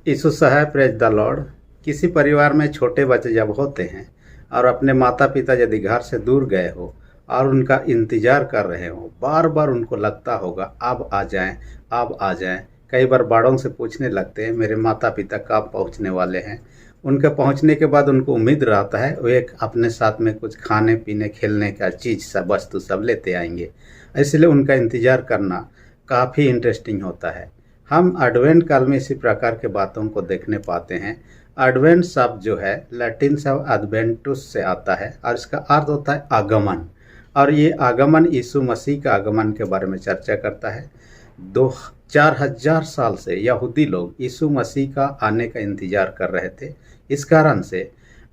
यीशु साहब, praise the Lord. किसी परिवार में छोटे बच्चे जब होते हैं और अपने माता पिता यदि घर से दूर गए हो और उनका इंतजार कर रहे हो, बार बार उनको लगता होगा अब आ जाएं, अब आ जाएं। कई बार बड़ों से पूछने लगते हैं मेरे माता पिता कब पहुंचने वाले हैं। उनके पहुंचने के बाद उनको उम्मीद रहता है वो एक अपने साथ में कुछ खाने पीने खेलने का चीज़ सब वस्तु सब लेते आएंगे। इसलिए उनका इंतजार करना काफ़ी इंटरेस्टिंग होता है। हम एडवेंट काल में इसी प्रकार के बातों को देखने पाते हैं। एडवेंट शब्द जो है लैटिन शब्द एडवेंटुस से आता है और इसका अर्थ होता है आगमन। और ये आगमन यीशु मसीह का आगमन के बारे में चर्चा करता है। दो 4000 साल से यहूदी लोग यीशु मसीह का आने का इंतजार कर रहे थे। इस कारण से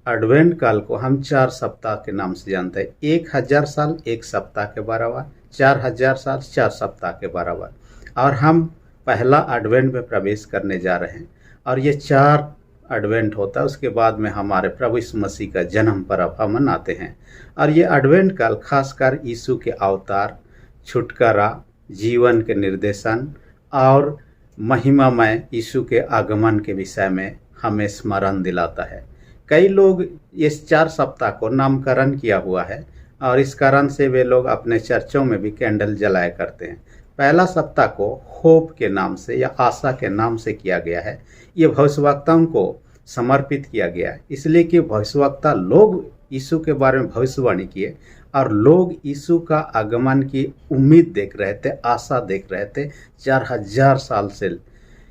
एडवेंट काल को हम 4 सप्ताह के नाम से जानते हैं। 1000 साल 1 सप्ताह के बराबर, 4000 साल 4 सप्ताह के बराबर। और हम पहला एडवेंट में प्रवेश करने जा रहे हैं और ये 4 एडवेंट होता है। उसके बाद में हमारे प्रभु यीशु मसीह का जन्म पर्व हम मनाते हैं। और ये एडवेंट काल खासकर यीशु के अवतार, छुटकारा, जीवन के निर्देशन और महिमामय यीशु के आगमन के विषय में हमें स्मरण दिलाता है। कई लोग इस 4 सप्ताह को नामकरण किया हुआ है और इस कारण से वे लोग अपने चर्चों में भी कैंडल जलाया करते हैं। पहला सप्ताह को होप के नाम से या आशा के नाम से किया गया है। ये भविष्यवक्ताओं को समर्पित किया गया है, इसलिए कि भविष्यवक्ता लोग यीशु के बारे में भविष्यवाणी किए और लोग यीशु का आगमन की उम्मीद देख रहे थे, आशा देख रहे थे 4000 साल से।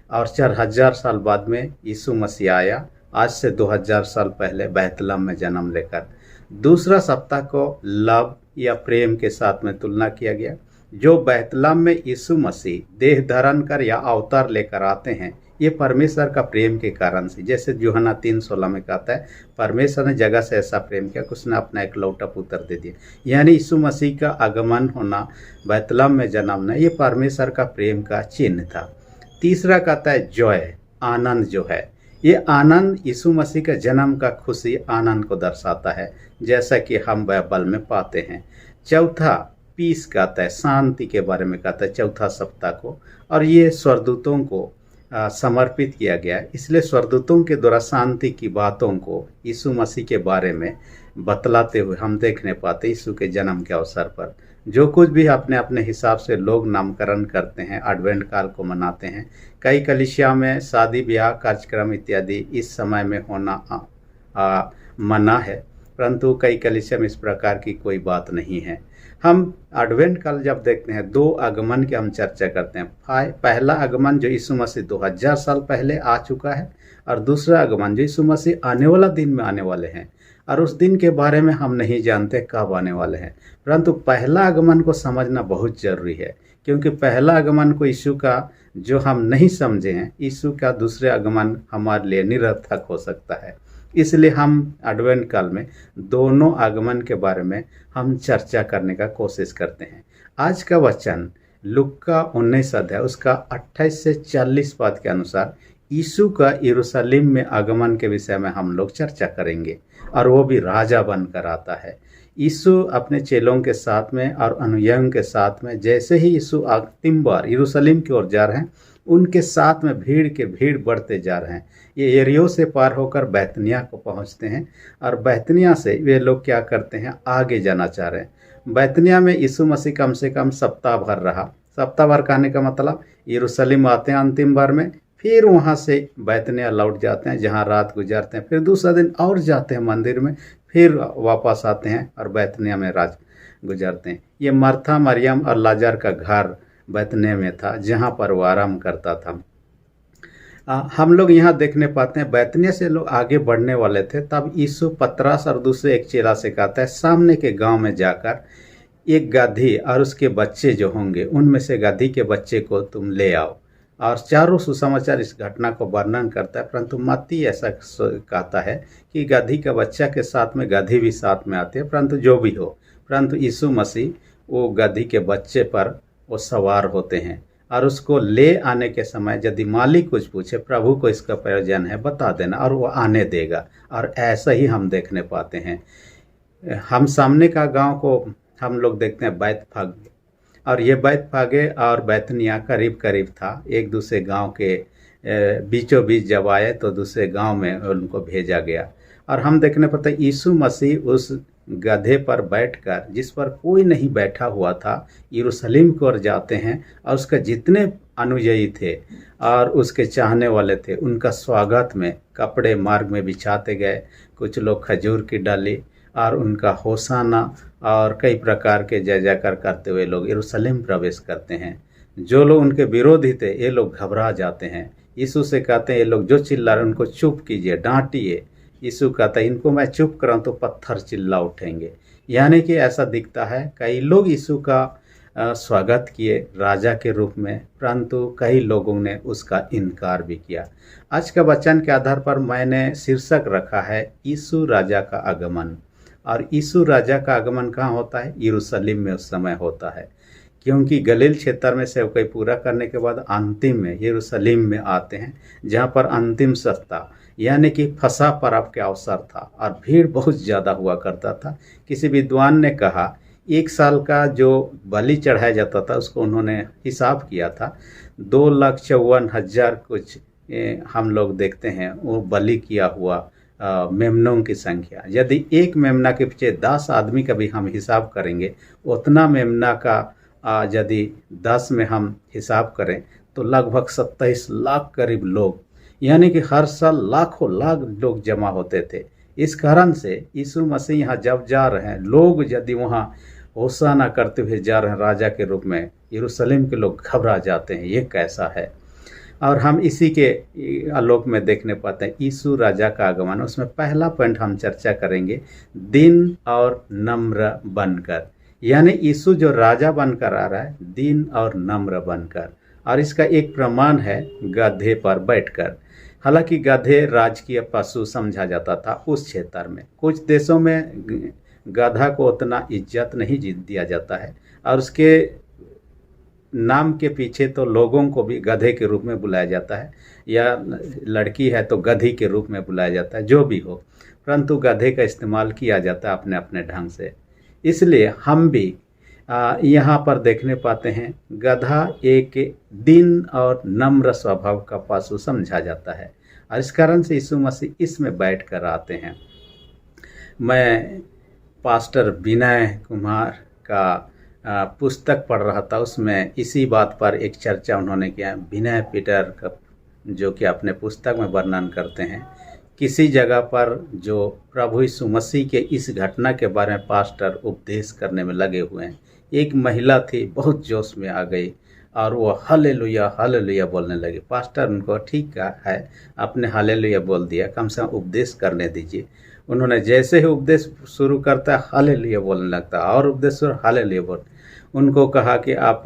और 4000 साल बाद में यीशु मसीह आया, आज से 2000 साल पहले बैतलहम में जन्म लेकर। दूसरा सप्ताह को लव या प्रेम के साथ में तुलना किया गया। जो बैतलहम में यीशु मसीह देह धारण कर या अवतार लेकर आते हैं, ये परमेश्वर का प्रेम के कारण से, जैसे यूहन्ना 3:16 में कहता है परमेश्वर ने जगह से ऐसा प्रेम किया कि उसने अपना एकलौता पुत्र दे दिया। यानी यीशु मसीह का आगमन होना, बैतलहम में जन्मना, ये परमेश्वर का प्रेम का चिन्ह था। तीसरा कहता है जॉय, आनंद जो है, ये आनंद यीशु मसीह के जन्म का खुशी आनंद को दर्शाता है, जैसा कि हम बाइबल में पाते हैं। चौथा पीस कहता है, शांति के बारे में कहता है चौथा सप्ताह को। और ये स्वर्गदूतों को समर्पित किया गया है, इसलिए स्वर्गदूतों के द्वारा शांति की बातों को यीशु मसीह के बारे में बतलाते हुए हम देखने पाते यीशु के जन्म के अवसर पर। जो कुछ भी अपने अपने हिसाब से लोग नामकरण करते हैं, एडवेंट काल को मनाते हैं। कई कलीसिया में शादी ब्याह कार्यक्रम इत्यादि इस समय में होना मना है, परंतु कई कलीसिया में इस प्रकार की कोई बात नहीं है। हम एडवेंट काल जब देखते हैं, 2 आगमन की हम चर्चा करते हैं। पहला आगमन जो यीशु मसीह 2000 साल पहले आ चुका है और दूसरा आगमन जो यीशु मसीह आने वाला दिन में आने वाले हैं। और उस दिन के बारे में हम नहीं जानते कब आने वाले हैं, परंतु पहला आगमन को समझना बहुत जरूरी है, क्योंकि पहला आगमन को यीशु का जो हम नहीं समझे हैं, यीशु का दूसरे आगमन हमारे लिए निरर्थक हो सकता है। इसलिए हम एडवेंट काल में दोनों आगमन के बारे में हम चर्चा करने का कोशिश करते हैं। आज का वचन लुक्का 19 अध्याय उसका 28 से 40 पद के अनुसार यीशु का यरूशलेम में आगमन के विषय में हम लोग चर्चा करेंगे, और वो भी राजा बनकर आता है। यीशु अपने चेलों के साथ में और अनुयायियों के साथ में, जैसे ही यीशु अंतिम बार यरूशलेम की ओर जा रहे हैं, उनके साथ में भीड़ बढ़ते जा रहे हैं। ये यरीहो से पार होकर बैतनिय्याह को पहुंचते हैं और बैतनिय्याह से वे लोग क्या करते हैं, आगे जाना चाह रहे हैं। बैतनिय्याह में यीशु मसीह कम से कम सप्ताह भर रहा। सप्ताह भर कहने का मतलब यरूशलेम आते हैं अंतिम बार में, फिर वहाँ से बैतनिय्याह लौट जाते हैं जहाँ रात गुजारते हैं, फिर दूसरा दिन और जाते हैं मंदिर में, फिर वापस आते हैं और बैतनिय्याह में रात गुजारते हैं। ये मरथा, मरियम और लाजर का घर बैतनिय्याह में था, जहाँ पर वो आराम करता था। हम लोग यहाँ देखने पाते हैं बैतनिय्याह से लोग आगे बढ़ने वाले थे, तब यीशु पतरस और दूसरे एक चेला से कहता है सामने के गांव में जाकर एक गधी और उसके बच्चे जो होंगे, उनमें से गधी के बच्चे को तुम ले आओ। और चारों सुसमाचार इस घटना को वर्णन करता है, परंतु मत्ती ऐसा कहता है कि गधी का बच्चा के साथ में गधी भी साथ में आते हैं। परंतु जो भी हो, परंतु यीशु मसीह वो गधी के बच्चे पर वो सवार होते हैं और उसको ले आने के समय यदि मालिक कुछ पूछे, प्रभु को इसका प्रयोजन है बता देना, और वो आने देगा। और ऐसा ही हम देखने पाते हैं। हम सामने का गांव को हम लोग देखते हैं बैतफगे, और ये बैतफगे और बैतनिय्याह करीब करीब था, एक दूसरे गांव के बीचों बीच जब आए तो दूसरे गांव में उनको भेजा गया। और हम देखने पाते यीशु मसीह उस गधे पर बैठकर, जिस पर कोई नहीं बैठा हुआ था, यरूशलेम की ओर जाते हैं। और उसके जितने अनुयायी थे और उसके चाहने वाले थे, उनका स्वागत में कपड़े मार्ग में बिछाते गए। कुछ लोग खजूर की डाली और उनका होसाना और कई प्रकार के जय जयकार करते हुए लोग यरूशलेम प्रवेश करते हैं। जो लोग उनके विरोधी थे ये लोग घबरा जाते हैं। यीशु से कहते हैं ये लोग जो चिल्ला रहे उनको चुप कीजिए, डांटिए। यीशु कहता है इनको मैं चुप कराऊं तो पत्थर चिल्ला उठेंगे। यानी कि ऐसा दिखता है कई लोग यीशु का स्वागत किए राजा के रूप में, परंतु कई लोगों ने उसका इनकार भी किया। आज का वचन के आधार पर मैंने शीर्षक रखा है यीशु राजा का आगमन। और यीशु राजा का आगमन कहाँ होता है? यरूशलेम में उस समय होता है, क्योंकि गलील क्षेत्र में सेवकाई पूरा करने के बाद अंतिम में यरूशलेम में आते हैं, जहाँ पर अंतिम सप्ताह यानी कि फसह पर्व के अवसर था और भीड़ बहुत ज़्यादा हुआ करता था। किसी विद्वान ने कहा एक साल का जो बलि चढ़ाया जाता था उसको उन्होंने हिसाब किया था 2,54,000 कुछ हम लोग देखते हैं वो बलि किया हुआ मेमनों की संख्या। यदि एक मेमना के पीछे 10 आदमी का भी हम हिसाब करेंगे, उतना मेमना का यदि 10 में हम हिसाब करें तो लगभग 27 लाख करीब लोग, यानी कि हर साल लाखों लाख लोग जमा होते थे। इस कारण से यीशु मसीह यहाँ जब जा रहे हैं, लोग यदि वहाँ होसाना करते हुए जा रहे हैं राजा के रूप में, यरूशलेम के लोग घबरा जाते हैं ये कैसा है। और हम इसी के आलोक में देखने पाते हैं यीशु राजा का आगमन। उसमें पहला पॉइंट हम चर्चा करेंगे दीन और नम्र बनकर, यानी यीशु जो राजा बनकर आ रहा है दीन और नम्र बनकर। और इसका एक प्रमाण है गधे पर बैठकर। हालांकि गधे राजकीय पशु समझा जाता था उस क्षेत्र में। कुछ देशों में गधा को उतना इज्जत नहीं दिया जाता है और उसके नाम के पीछे तो लोगों को भी गधे के रूप में बुलाया जाता है, या लड़की है तो गधी के रूप में बुलाया जाता है, जो भी हो, परंतु गधे का इस्तेमाल किया जाता है अपने अपने ढंग से। इसलिए हम भी यहाँ पर देखने पाते हैं गधा एक दीन और नम्र स्वभाव का पशु समझा जाता है और इस कारण से यीशु मसीह इसमें बैठ कर आते हैं। मैं पास्टर विनय कुमार का पुस्तक पढ़ रहा था, उसमें इसी बात पर एक चर्चा उन्होंने किया। विनय पीटर का जो कि अपने पुस्तक में वर्णन करते हैं, किसी जगह पर जो प्रभु यीशु मसीह के इस घटना के बारे में पास्टर उपदेश करने में लगे हुए हैं। एक महिला थी, बहुत जोश में आ गई और वो हालेलुया हालेलुया बोलने लगी। पास्टर उनको ठीक है, आपने हालेलुया बोल दिया, कम से कम उपदेश करने दीजिए। उन्होंने जैसे ही उपदेश शुरू करता है हालेलुया बोलने लगता है और उपदेश शुरू हालेलुया बोल। उनको कहा कि आप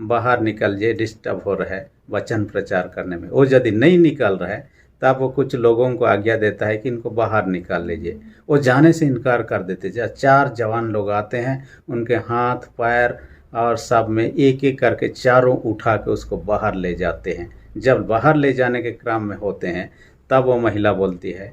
बाहर निकल जाइए, डिस्टर्ब हो रहा है वचन प्रचार करने में। वो यदि नहीं निकल रहा है तब वो कुछ लोगों को आज्ञा देता है कि इनको बाहर निकाल लीजिए। वो जाने से इनकार कर देते। जब 4 जवान लोग आते हैं, उनके हाथ पैर और सब में एक एक करके चारों उठा के उसको बाहर ले जाते हैं। जब बाहर ले जाने के क्रम में होते हैं तब वो महिला बोलती है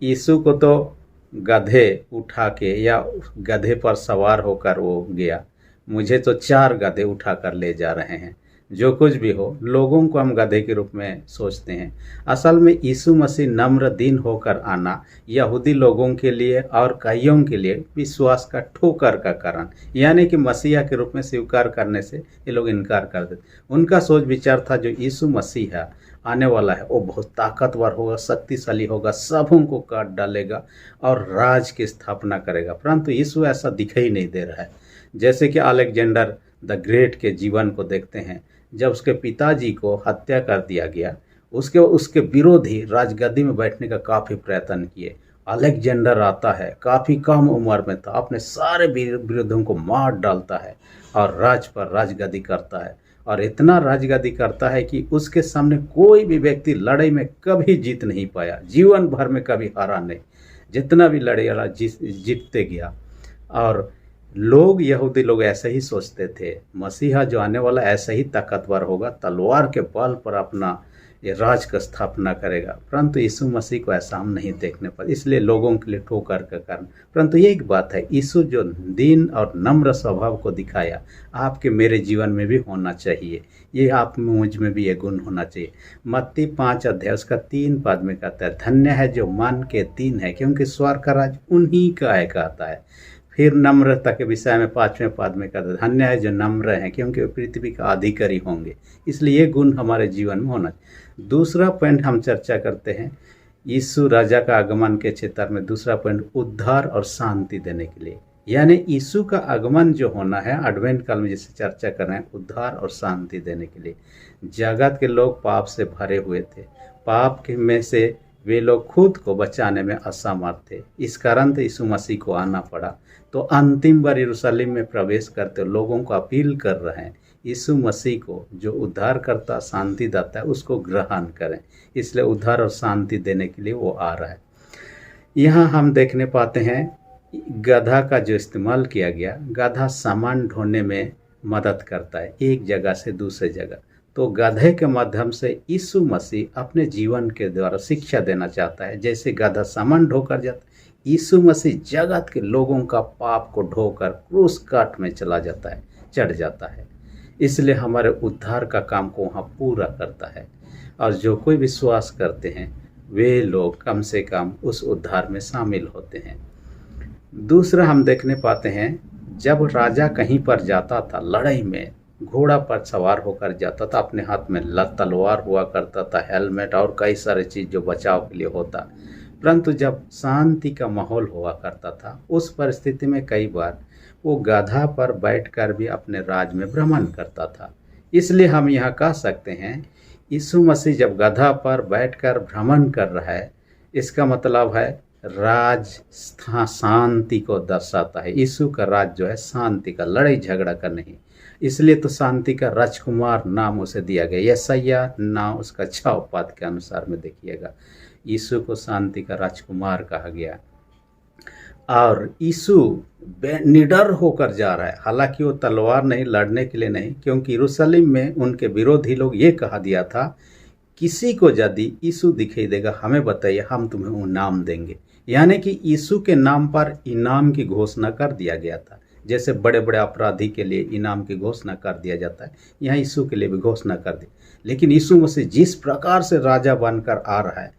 यीशु को तो गधे उठा के या गधे पर सवार होकर वो गया, मुझे तो 4 गधे उठा कर ले जा रहे हैं। जो कुछ भी हो, लोगों को हम गधे के रूप में सोचते हैं। असल में यीशु मसीह नम्र दीन होकर आना यहूदी लोगों के लिए और कईयों के लिए विश्वास का ठोकर का कारण, यानी कि मसीहा के रूप में स्वीकार करने से ये लोग इनकार कर देते। उनका सोच विचार था जो यीशु मसीह है आने वाला है वो बहुत ताकतवर होगा, शक्तिशाली होगा, सबों को काट डालेगा और राज की स्थापना करेगा। परंतु यीशु ऐसा दिखाई नहीं दे रहा है। जैसे कि अलेक्जेंडर द ग्रेट के जीवन को देखते हैं, जब उसके पिताजी को हत्या कर दिया गया, उसके विरोधी राजगद्दी में बैठने का काफ़ी प्रयत्न किए। अलेक्जेंडर आता है, काफ़ी कम उम्र में था, अपने सारे विरोधियों को मार डालता है और राजगद्दी करता है। और इतना राजगद्दी करता है कि उसके सामने कोई भी व्यक्ति लड़ाई में कभी जीत नहीं पाया, जीवन भर में कभी हारा नहीं, जितना भी लड़ाई जीतते गया। और लोग यहूदी लोग ऐसे ही सोचते थे, मसीहा जो आने वाला ऐसा ही ताकतवर होगा, तलवार के बल पर अपना ये राज का स्थापना करेगा। परंतु यीशु मसीह को ऐसा हम नहीं देखने पर, इसलिए लोगों के लिए ठोकर का कारण। परंतु ये एक बात है, यीशु जो दीन और नम्र स्वभाव को दिखाया, आपके मेरे जीवन में भी होना चाहिए। ये आप मुझ में भी ये गुण होना चाहिए। मत्ती 5 अध्याय उसका 3 पद में कहता है, धन्य है जो मन के दीन है, क्योंकि स्वर्ग का राज उन्हीं का है, कहता है। फिर नम्रता के विषय में 5वें पद में कहता है, धन्य है जो नम्र हैं, क्योंकि वे पृथ्वी का अधिकारी होंगे। इसलिए ये गुण हमारे जीवन में होना चाहिए। दूसरा पॉइंट हम चर्चा करते हैं, यीशु राजा का आगमन के क्षेत्र में दूसरा पॉइंट, उद्धार और शांति देने के लिए। यानी यीशु का आगमन जो होना है एडवेंट काल में, जिसे चर्चा कर रहे हैं, उद्धार और शांति देने के लिए। जगत के लोग पाप से भरे हुए थे, पाप के में से वे लोग खुद को बचाने में असमर्थ थे। इस कारण से यीशु मसीह को आना पड़ा। तो अंतिम बार यरूशलेम में प्रवेश करते लोगों को अपील कर रहे हैं, यीशु मसीह को जो उद्धार करता, शांति देता है, उसको ग्रहण करें। इसलिए उद्धार और शांति देने के लिए वो आ रहा है। यहाँ हम देखने पाते हैं गधा का जो इस्तेमाल किया गया, गधा सामान ढोने में मदद करता है एक जगह से दूसरे जगह। तो गधे के माध्यम से यीशु मसीह अपने जीवन के द्वारा शिक्षा देना चाहता है। जैसे गधा सामान ढोकर जाता है, यीशु मसीह जगत के लोगों का पाप को ढोकर क्रूस काट में चला जाता है, चढ़ जाता है। इसलिए हमारे उद्धार का काम को वहाँ पूरा करता है। और जो कोई विश्वास करते हैं वे लोग कम से कम उस उद्धार में शामिल होते हैं। दूसरा हम देखने पाते हैं, जब राजा कहीं पर जाता था लड़ाई में, घोड़ा पर सवार होकर जाता था, अपने हाथ में तलवार हुआ करता था, हेलमेट और कई सारे चीज़ जो बचाव के लिए होता। परंतु जब शांति का माहौल हुआ करता था, उस परिस्थिति में कई बार वो गधा पर बैठकर भी अपने राज में भ्रमण करता था। इसलिए हम यह कह सकते हैं, यीशु मसीह जब गधा पर बैठकर भ्रमण कर रहा है, इसका मतलब है राज शांति को दर्शाता है। यीशु का राज जो है शांति का, लड़ाई झगड़ा का नहीं। इसलिए तो शांति का राजकुमार नाम उसे दिया गया। यशायाह नाम उसका 6 पद के अनुसार में देखिएगा, यीशु को शांति का राजकुमार कहा गया। और यीशु निडर होकर जा रहा है, हालांकि वो तलवार नहीं, लड़ने के लिए नहीं, क्योंकि यरूशलेम में उनके विरोधी लोग ये कहा दिया था, किसी को यदि यीशु दिखाई देगा हमें बताइए, हम तुम्हें इनाम देंगे। यानी कि यीशु के नाम पर इनाम की घोषणा कर दिया गया था। जैसे बड़े बड़े अपराधी के लिए इनाम की घोषणा कर दिया जाता है, यहाँ यीशु के लिए भी घोषणा कर दी। लेकिन यीशु मसीह जिस प्रकार से राजा बनकर आ रहा है,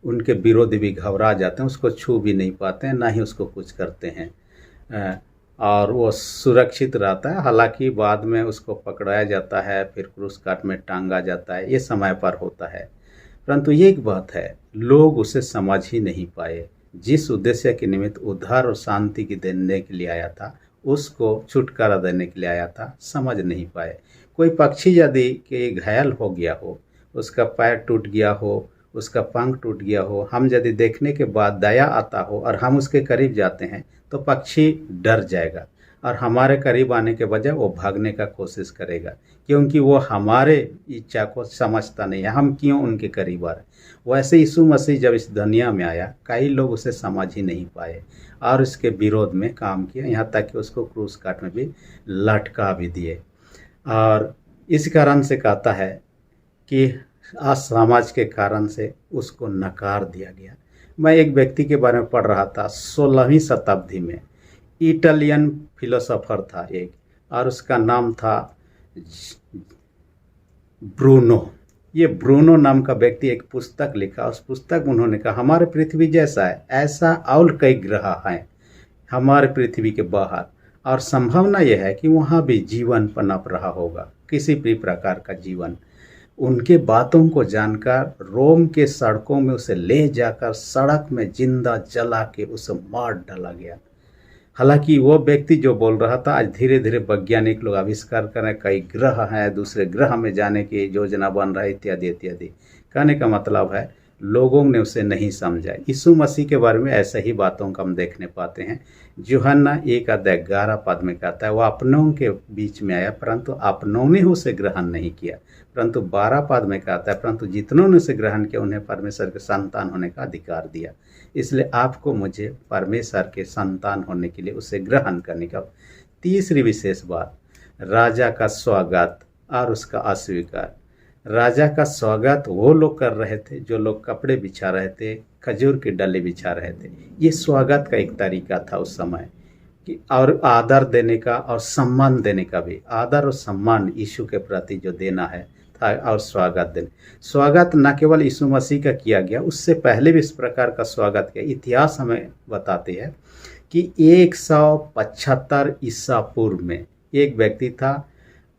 उनके विरोधी भी घबरा जाते हैं, उसको छू भी नहीं पाते हैं, ना ही उसको कुछ करते हैं। और वो सुरक्षित रहता है। हालांकि बाद में उसको पकड़ाया जाता है, फिर क्रूस काट में टांगा जाता है, ये समय पर होता है। परंतु ये एक बात है, लोग उसे समझ ही नहीं पाए। जिस उद्देश्य के निमित्त उद्धार और शांति की देने के लिए आया था, उसको छुटकारा देने के लिए आया था, समझ नहीं पाए। कोई पक्षी यदि के घायल हो गया हो, उसका पैर टूट गया हो, उसका पंख टूट गया हो, हम यदि देखने के बाद दया आता हो और हम उसके करीब जाते हैं, तो पक्षी डर जाएगा और हमारे करीब आने के बजाय वो भागने का कोशिश करेगा, क्योंकि वो हमारे इच्छा को समझता नहीं है, हम क्यों उनके करीब आ रहे। वैसे यीशु मसीह जब इस दुनिया में आया, कई लोग उसे समझ ही नहीं पाए और इसके विरोध में काम किया, यहाँ तक कि उसको क्रूस काट में भी लटका भी दिए। और इस कारण से कहता है कि आज समाज के कारण से उसको नकार दिया गया। मैं एक व्यक्ति के बारे में पढ़ रहा था, 16वीं शताब्दी में इटालियन फिलोसोफर था एक, और उसका नाम था ब्रूनो। ये ब्रूनो नाम का व्यक्ति एक पुस्तक लिखा। उस पुस्तक में उन्होंने कहा, हमारे पृथ्वी जैसा है ऐसा और कई ग्रह हैं हमारे पृथ्वी के बाहर, और संभावना यह है कि वहाँ भी जीवन पनप रहा होगा, किसी भी प्रकार का जीवन। उनके बातों को जानकर रोम के सड़कों में उसे ले जाकर सड़क में जिंदा जला के उसे मार डाला गया। हालांकि वो व्यक्ति जो बोल रहा था, आज धीरे धीरे वैज्ञानिक लोग आविष्कार कर रहे हैं, कई ग्रह हैं, दूसरे ग्रह में जाने की योजना बन रहा है, इत्यादि इत्यादि। कहने का मतलब है, लोगों ने उसे नहीं समझा। यीशु मसीह के बारे में ऐसे ही बातों को हम देखने पाते हैं। यूहन्ना 1:11 में कहता है, वह अपनों के बीच में आया, परंतु अपनों ने उसे ग्रहण नहीं किया। परंतु 12 में कहता है, परंतु जितनों ने उसे ग्रहण किया उन्हें परमेश्वर के संतान होने का अधिकार दिया। इसलिए आपको मुझे परमेश्वर के संतान होने के लिए उसे ग्रहण करने का। तीसरी विशेष बात, राजा का स्वागत और उसका अस्वीकार। राजा का स्वागत वो लोग कर रहे थे जो लोग कपड़े बिछा रहे थे, खजूर की डली बिछा रहे थे। ये स्वागत का एक तरीका था उस समय कि, और आदर देने का और सम्मान देने का भी, आदर और सम्मान यीशु के प्रति जो देना है था, और स्वागत देने, स्वागत न केवल यीशु मसीह का किया गया, उससे पहले भी इस प्रकार का स्वागत किया। इतिहास हमें बताती है कि 175 ईसा पूर्व में एक व्यक्ति था,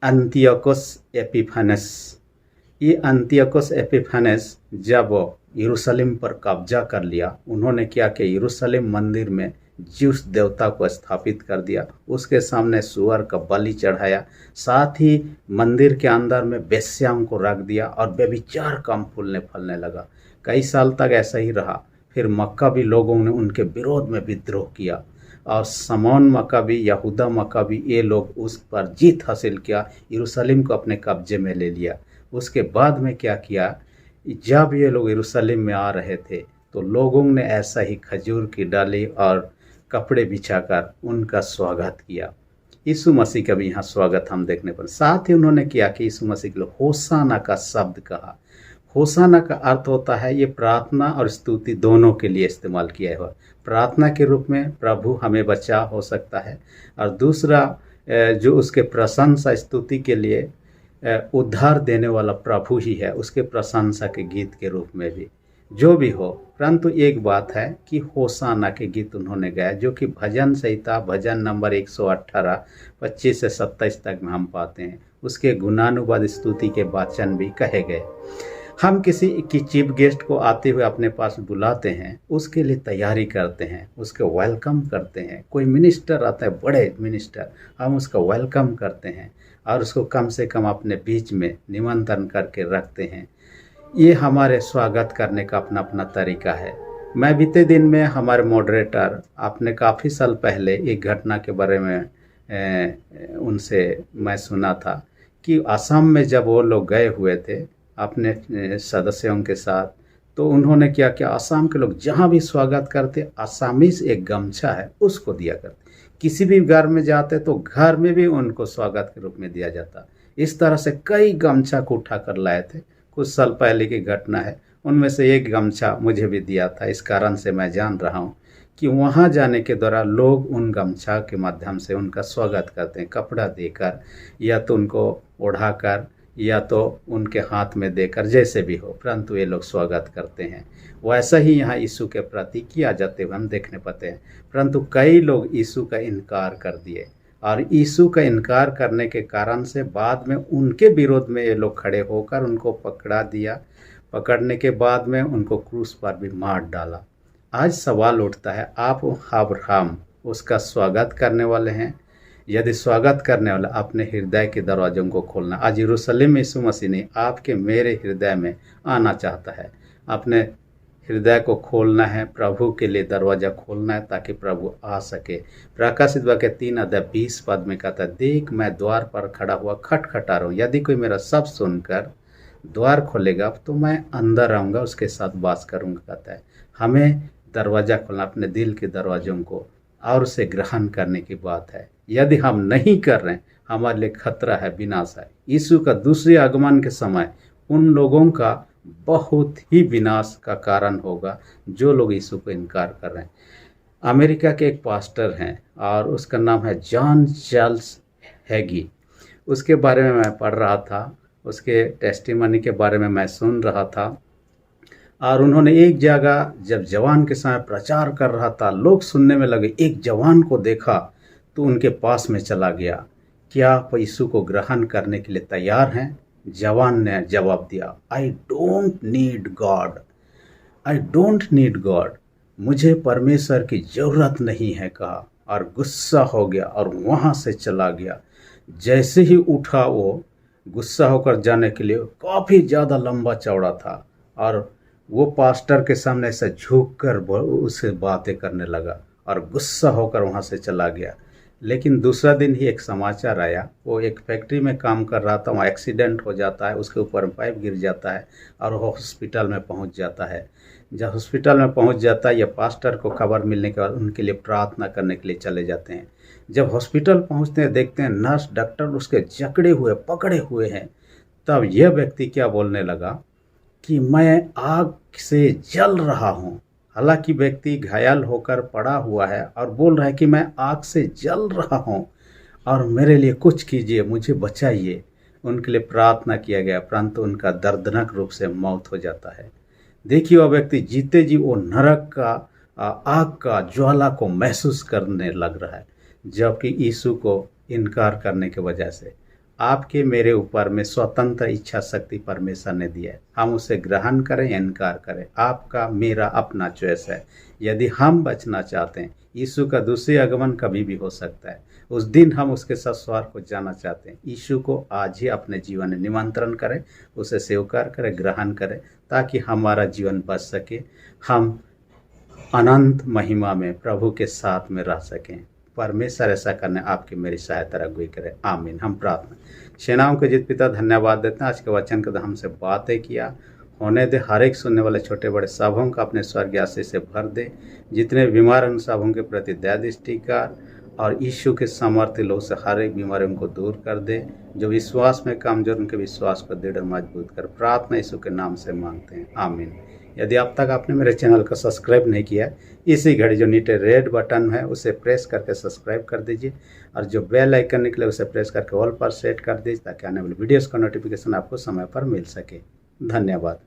अंतियोकस एपिफानस। ये अंतियोकस एपिफानस जब यरूशलेम पर कब्जा कर लिया, उन्होंने क्या कि यरूशलेम मंदिर में ज्यूस देवता को स्थापित कर दिया, उसके सामने सुअर का बलि चढ़ाया, साथ ही मंदिर के अंदर में वेश्याओं को रख दिया और व्यभिचार कम फूलने फलने लगा। कई साल तक ऐसा ही रहा। फिर मक्काबी लोगों ने उनके विरोध में विद्रोह किया और समौन मक्काबी, यहूदा मक्काबी, ये लोग उस पर जीत हासिल किया, यरूशलेम को अपने कब्जे में ले लिया। उसके बाद में क्या किया, जब ये लोग यरूशलेम में आ रहे थे तो लोगों ने ऐसा ही खजूर की डाली और कपड़े बिछाकर उनका स्वागत किया। यीशु मसीह का भी यहाँ स्वागत हम देखने पर। साथ ही उन्होंने किया कि यीशु मसीह के लिए होसाना का शब्द कहा। होसाना का अर्थ होता है, ये प्रार्थना और स्तुति दोनों के लिए इस्तेमाल किया हुआ। प्रार्थना के रूप में प्रभु हमें बचा हो सकता है, और दूसरा जो उसके प्रशंसा स्तुति के लिए उद्धार देने वाला प्रभु ही है, उसके प्रशंसा के गीत के रूप में भी। जो भी हो, परंतु एक बात है कि होसाना के गीत उन्होंने गाया, जो कि भजन संहिता भजन नंबर 118 25 से 27 तक में हम पाते हैं। उसके गुणानुवाद स्तुति के वाचन भी कहे गए। हम किसी की चीफ गेस्ट को आते हुए अपने पास बुलाते हैं, उसके लिए तैयारी करते हैं, उसको वेलकम करते हैं। कोई मिनिस्टर आता है, बड़े मिनिस्टर, हम उसका वेलकम करते हैं और उसको कम से कम अपने बीच में निमंत्रण करके रखते हैं। ये हमारे स्वागत करने का अपना अपना तरीका है। मैं बीते दिन में हमारे मॉडरेटर आपने काफ़ी साल पहले एक घटना के बारे में उनसे मैं सुना था कि असम में जब वो लोग गए हुए थे अपने सदस्यों के साथ, तो उन्होंने क्या किया, असम के लोग जहाँ भी स्वागत करते, आसामीज एक गमछा है उसको दिया करते। किसी भी घर में जाते तो घर में भी उनको स्वागत के रूप में दिया जाता। इस तरह से कई गमछा को उठा कर लाए थे। कुछ साल पहले की घटना है, उनमें से एक गमछा मुझे भी दिया था। इस कारण से मैं जान रहा हूँ कि वहाँ जाने के दौरान लोग उन गमछा के माध्यम से उनका स्वागत करते हैं, कपड़ा देकर या तो उनको ओढ़ाकर या तो उनके हाथ में देकर, जैसे भी हो, परंतु ये लोग स्वागत करते हैं। वैसा ही यहाँ यीशु के प्रति किया जाते हुए हम देखने पाते हैं। परंतु कई लोग यीशु का इनकार कर दिए, और यीशु का इनकार करने के कारण से बाद में उनके विरोध में ये लोग खड़े होकर उनको पकड़ा दिया। पकड़ने के बाद में उनको क्रूस पर भी मार डाला। आज सवाल उठता है, आप अब्राहम उसका स्वागत करने वाले हैं? यदि स्वागत करने वाला, अपने हृदय के दरवाजों को खोलना। आज यरूशलेम में यीशु मसीह ने आपके मेरे हृदय में आना चाहता है। अपने हृदय को खोलना है, प्रभु के लिए दरवाज़ा खोलना है ताकि प्रभु आ सके। प्रकाशित वाक्य 3:20 पद में कहता है, देख मैं द्वार पर खड़ा हुआ खटखटा रहा हूँ, यदि कोई मेरा शब्द सुनकर द्वार खोलेगा तो मैं अंदर आऊँगा, उसके साथ वास करूँगा। कहता है हमें दरवाज़ा खोलना, अपने दिल के दरवाज़ों को, और उसे ग्रहण करने की बात है। यदि हम नहीं कर रहे हैं, हमारे लिए खतरा है, विनाश है। यीशु का दूसरे आगमन के समय उन लोगों का बहुत ही विनाश का कारण होगा जो लोग यीशु को इनकार कर रहे हैं। अमेरिका के एक पास्टर हैं और उसका नाम है जॉन चार्ल्स हैगी। उसके बारे में मैं पढ़ रहा था, उसके टेस्टिमनी के बारे में मैं सुन रहा था। और उन्होंने एक जगह जब जवान के समय प्रचार कर रहा था, लोग सुनने में लगे। एक जवान को देखा तो उनके पास में चला गया, क्या आप यीशु को ग्रहण करने के लिए तैयार हैं? जवान ने जवाब दिया, I don't need God, I don't need God, मुझे परमेश्वर की ज़रूरत नहीं है, कहा, और गुस्सा हो गया और वहाँ से चला गया। जैसे ही उठा, वो गुस्सा होकर जाने के लिए काफ़ी ज़्यादा लंबा चौड़ा था, और वो पास्टर के सामने ऐसे झुक कर उससे बातें करने लगा और गुस्सा होकर वहाँ से चला गया। लेकिन दूसरा दिन ही एक समाचार आया, वो एक फैक्ट्री में काम कर रहा था, वहाँ एक्सीडेंट हो जाता है, उसके ऊपर पाइप गिर जाता है और वो हॉस्पिटल में पहुँच जाता है। जब हॉस्पिटल में पहुँच जाता है, या पास्टर को खबर मिलने के बाद उनके लिए प्रार्थना करने के लिए चले जाते हैं। जब हॉस्पिटल पहुँचते हैं, देखते हैं नर्स डॉक्टर उसके जकड़े हुए पकड़े हुए हैं। तब यह व्यक्ति क्या बोलने लगा कि मैं आग से जल रहा हूँ। हालांकि व्यक्ति घायल होकर पड़ा हुआ है और बोल रहा है कि मैं आग से जल रहा हूँ और मेरे लिए कुछ कीजिए, मुझे बचाइए। उनके लिए प्रार्थना किया गया, परंतु उनका दर्दनाक रूप से मौत हो जाता है। देखिए वह व्यक्ति जीते जी वो नरक का आग का ज्वाला को महसूस करने लग रहा है, जबकि यीशु को इनकार करने की वजह से। आपके मेरे ऊपर में स्वतंत्र इच्छा शक्ति परमेश्वर ने दिया है, हम उसे ग्रहण करें या इनकार करें, आपका मेरा अपना चॉइस है। यदि हम बचना चाहते हैं, यीशु का दूसरी आगमन कभी भी हो सकता है, उस दिन हम उसके सस्वार को जाना चाहते हैं। यीशु को आज ही अपने जीवन में निमंत्रण करें, उसे स्वीकार करें, ग्रहण करें, ताकि हमारा जीवन बच सके, हम अनंत महिमा में प्रभु के साथ में रह सकें। परमेश्वर ऐसा करने आपकी मेरी सहायता अगुवाई करे, आमीन। हम प्रार्थना। सेनाओं के जीत पिता धन्यवाद देते हैं, आज के वचन को हमसे बातें किया होने दे। हर एक सुनने वाले छोटे बड़े सबों का अपने स्वर्गीय आशीष से भर दे। जितने बीमार उन सबों के प्रति दया दृष्टि कर और यीशु के सामर्थ्य लोग से हर एक बीमारियों को दूर कर दे। जो विश्वास में कमजोर, उनके विश्वास को दृढ़ मजबूत कर। प्रार्थना यीशु के नाम से मांगते हैं, आमीन। यदि अब तक आपने मेरे चैनल को सब्सक्राइब नहीं किया, इसी घड़ी जो नीचे रेड बटन है उसे प्रेस करके सब्सक्राइब कर दीजिए और जो बेल आइकन निकले उसे प्रेस करके ऑल पर सेट कर दीजिए, ताकि आने वाली वीडियोस का नोटिफिकेशन आपको समय पर मिल सके। धन्यवाद।